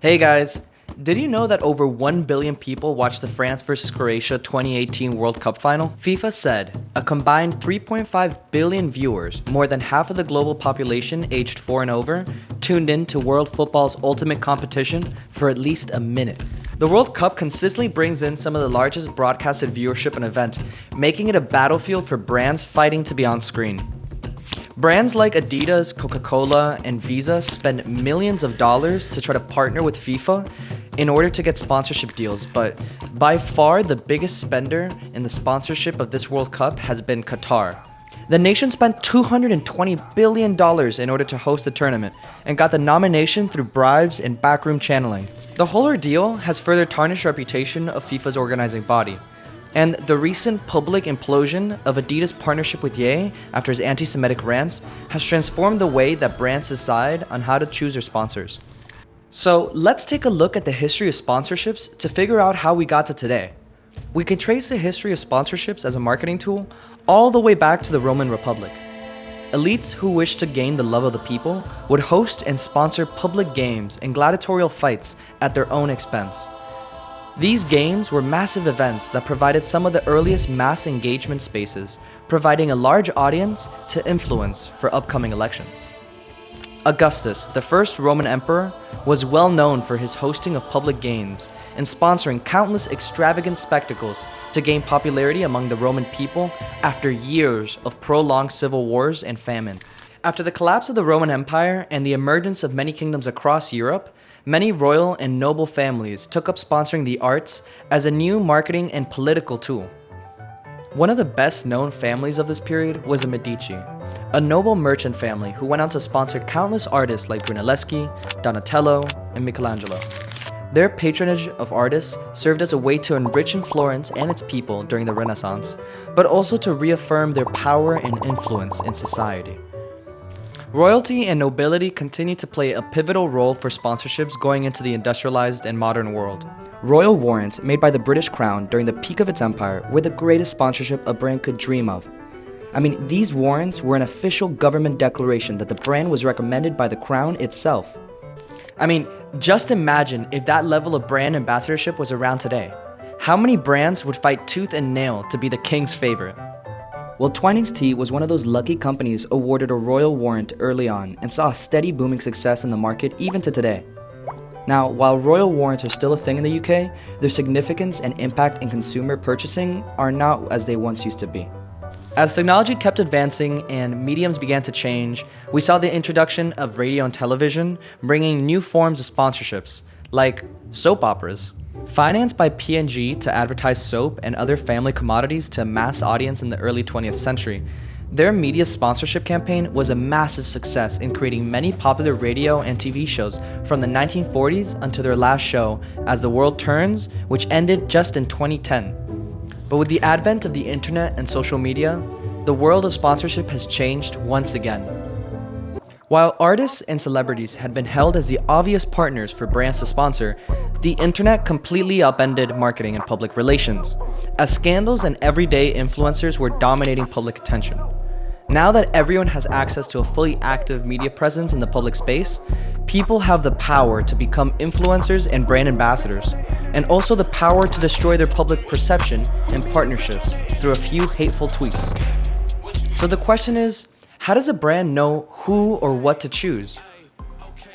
Hey guys, did you know that over 1 billion people watched the France vs Croatia 2018 World Cup final? FIFA said a combined 3.5 billion viewers, more than half of the global population aged 4 and over, tuned in to world football's ultimate competition for at least a minute. The World Cup consistently brings in some of the largest broadcasted viewership in an event, making it a battlefield for brands fighting to be on screen. Brands like Adidas, Coca-Cola, and Visa spend millions of dollars to try to partner with FIFA in order to get sponsorship deals, but by far the biggest spender in the sponsorship of this World Cup has been Qatar. The nation spent $220 billion in order to host the tournament and got the nomination through bribes and backroom channeling. The whole ordeal has further tarnished the reputation of FIFA's organizing body. And the recent public implosion of Adidas' partnership with Ye after his anti-Semitic rants has transformed the way that brands decide on how to choose their sponsors. So let's take a look at the history of sponsorships to figure out how we got to today. We can trace the history of sponsorships as a marketing tool all the way back to the Roman Republic. Elites who wished to gain the love of the people would host and sponsor public games and gladiatorial fights at their own expense. These games were massive events that provided some of the earliest mass engagement spaces, providing a large audience to influence for upcoming elections. Augustus, the first Roman emperor, was well known for his hosting of public games and sponsoring countless extravagant spectacles to gain popularity among the Roman people after years of prolonged civil wars and famine. After the collapse of the Roman Empire and the emergence of many kingdoms across Europe, many royal and noble families took up sponsoring the arts as a new marketing and political tool. One of the best known families of this period was the Medici, a noble merchant family who went on to sponsor countless artists like Brunelleschi, Donatello, and Michelangelo. Their patronage of artists served as a way to enrich Florence and its people during the Renaissance, but also to reaffirm their power and influence in society. Royalty and nobility continue to play a pivotal role for sponsorships going into the industrialized and modern world. Royal warrants made by the British Crown during the peak of its empire were the greatest sponsorship a brand could dream of. These warrants were an official government declaration that the brand was recommended by the Crown itself. Just imagine if that level of brand ambassadorship was around today. How many brands would fight tooth and nail to be the king's favorite? Well, Twinings Tea was one of those lucky companies awarded a royal warrant early on and saw a steady booming success in the market even to today. Now, while royal warrants are still a thing in the UK, their significance and impact in consumer purchasing are not as they once used to be. As technology kept advancing and mediums began to change, we saw the introduction of radio and television bringing new forms of sponsorships, like soap operas. Financed by P&G to advertise soap and other family commodities to a mass audience in the early 20th century, their media sponsorship campaign was a massive success in creating many popular radio and TV shows from the 1940s until their last show, As the World Turns, which ended just in 2010. But with the advent of the internet and social media, the world of sponsorship has changed once again. While artists and celebrities had been held as the obvious partners for brands to sponsor, the internet completely upended marketing and public relations, as scandals and everyday influencers were dominating public attention. Now that everyone has access to a fully active media presence in the public space, people have the power to become influencers and brand ambassadors, and also the power to destroy their public perception and partnerships through a few hateful tweets. So the question is, how does a brand know who or what to choose?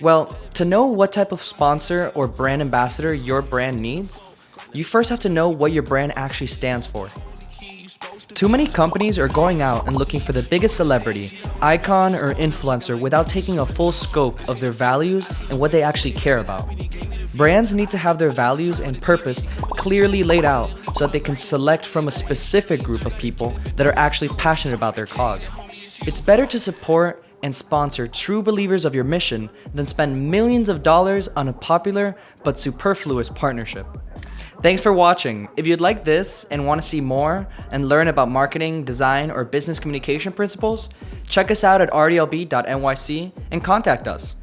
Well, to know what type of sponsor or brand ambassador your brand needs, you first have to know what your brand actually stands for. Too many companies are going out and looking for the biggest celebrity, icon, or influencer without taking a full scope of their values and what they actually care about. Brands need to have their values and purpose clearly laid out so that they can select from a specific group of people that are actually passionate about their cause. It's better to support and sponsor true believers of your mission than spend millions of dollars on a popular but superfluous partnership. Thanks for watching. If you'd like this and want to see more and learn about marketing, design, or business communication principles, check us out at rdlb.nyc and contact us.